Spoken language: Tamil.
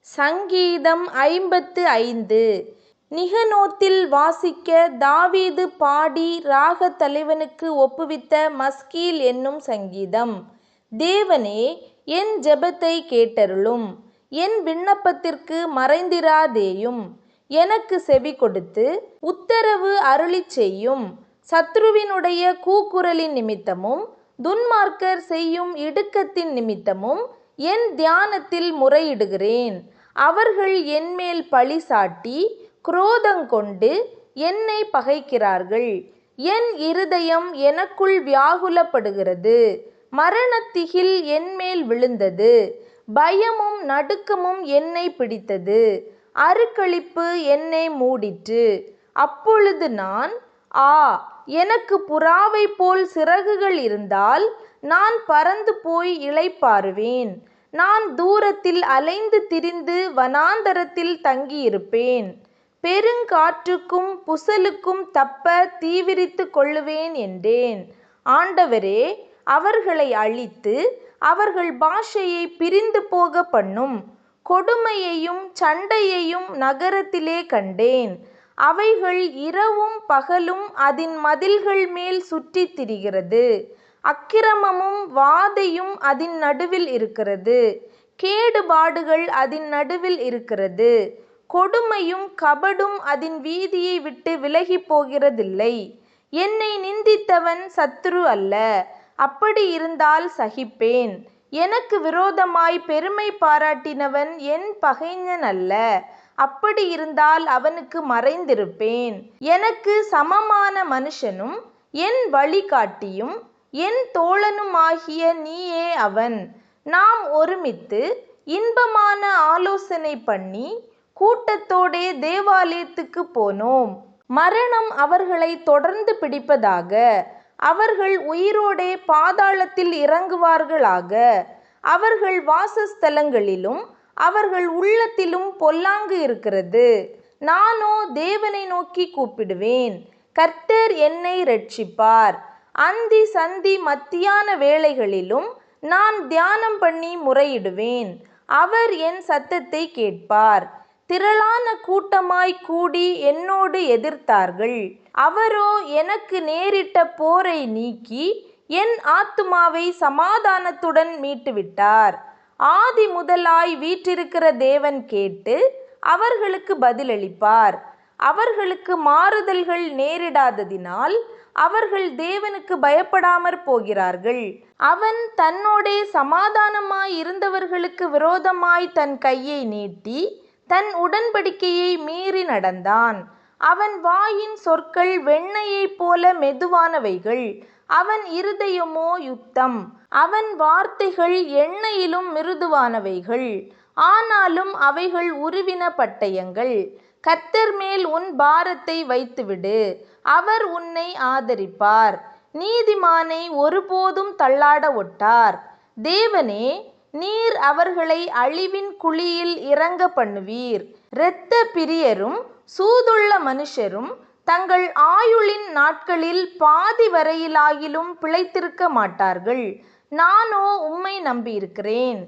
சங்கீதம் 55. நிகனோத்தில் வாசிக்க தாவீது பாடி ராகத் தலைவனுக்கு ஒப்புவித்த மஸ்கீல் என்னும் சங்கீதம். தேவனே, என் ஜெபத்தை கேட்டருளும். என் விண்ணப்பத்திற்கு மறைந்திராதேயும். எனக்கு செவி கொடுத்து உத்தரவு அருளிச் செய்யும். சத்ருவினுடைய கூக்குரலின் நிமித்தமும் துன்மார்க்கர் செய்யும் இடுக்கத்தின் நிமித்தமும் என் தியானத்தில் முறையிடுகிறேன். அவர்கள் என்மேல் பழி சாட்டி குரோதங்கொண்டு என்னை பகைக்கிறார்கள். என் இருதயம் எனக்குள் வியாகுலப்படுகிறது. மரணத்திகில் என்மேல் விழுந்தது. பயமும் நடுக்கமும் என்னை பிடித்தது. அருக்களிப்பு என்னை மூடிற்று. அப்பொழுது நான், எனக்கு புறாவைப் போல் சிறகுகள் இருந்தால் நான் பறந்து போய் இளைப்பாறுவேன். நான் தூரத்தில் அலைந்து திரிந்து வனாந்தரத்தில் தங்கியிருப்பேன். பெருங்காற்றுக்கும் புசலுக்கும் தப்ப தீவிரித்து கொள்ளுவேன் என்றேன். ஆண்டவரே, அவர்களை அழித்து அவர்கள் பாஷையை பிரிந்து போக பண்ணும். கொடுமையையும் சண்டையையும் நகரத்திலே கண்டேன். அவைகள் இரவும் பகலும் அதின் மதில்கள் மேல் சுற்றித் திரிகிறது. அக்கிரமமும் வாதையும் அதின் நடுவில் இருக்கிறது. கேடுபாடுகள் அதின் நடுவில் இருக்கிறது. கொடுமையும் கபடும் அதின் வீதியை விட்டு விலகிப் போகிறதில்லை. என்னை நிந்தித்தவன் சத்துரு அல்ல. அப்படி இருந்தால் சகிப்பேன். எனக்கு விரோதமாய் பெருமை பாராட்டினவன் என் பகைஞன் அல்ல. அப்படி இருந்தால் அவனுக்கு மறைந்திருப்பேன். எனக்கு சமமான மனுஷனும் என் வழிகாட்டியும் என் தோழனுமாகிய நீயே அவன். நாம் ஒருமித்து இன்பமான ஆலோசனை பண்ணி கூட்டத்தோடே தேவாலயத்துக்கு போனோம். மரணம் அவர்களை தொடர்ந்து பிடிப்பதாக. அவர்கள் உயிரோடே பாதாளத்தில் இறங்குவார்களாக. அவர்கள் வாசஸ்தலங்களிலும் அவர்கள் உள்ளத்திலும் பொல்லாங்கு இருக்கிறது. நானோ தேவனை நோக்கி கூப்பிடுவேன். கர்த்தர் என்னை இரட்சிப்பார். அந்தி சந்தி மத்தியான வேளைகளிலும் நான் தியானம் பண்ணி முறையிடுவேன். அவர் என் சத்தத்தை கேட்பார். திரளான கூட்டமாய் கூடி என்னோடு எதிர்த்தார்கள். அவரோ எனக்கு நேரிட்ட போரை நீக்கி என் ஆத்துமாவை சமாதானத்துடன் மீட்டுவிட்டார். ஆதி முதலாய் வீற்றிருக்கிற தேவன் கேட்டு அவர்களுக்கு பதிலளிப்பார். அவர்களுக்கு மாறுதல்கள் நேரிடாததினால் அவர்கள் தேவனுக்கு பயப்படாமற் போகிறார்கள். அவன் தன்னோடே சமாதானமாய் இருந்தவர்களுக்கு விரோதமாய் தன் கையை நீட்டி தன் உடன்படிக்கையை மீறி நடந்தான். அவன் வாயின் சொற்கள் வெண்ணெயைப் போல மெதுவானவைகள். அவன் இருதயமோ யுத்தம். அவன் வார்த்தைகள் எண்ணெயிலும் மிருதுவானவைகள். ஆனாலும் அவைகள் உருவின பட்டயங்கள். கர்த்தர் மேல் உன் பாரத்தை வைத்துவிடு. அவர் உன்னை ஆதரிப்பார். நீதிமானை ஒருபோதும் தள்ளாட ஒட்டார். தேவனே, நீர் அவர்களை அழிவின் குழியில் இறங்க பண்ணுவீர். இரத்த பிரியரும் சூதுள்ள மனுஷரும் தங்கள் ஆயுளின் நாட்களில் பாதி வரையிலாகிலும் பிழைத்திருக்க மாட்டார்கள். நானோ உம்மை நம்பியிருக்கிறேன்.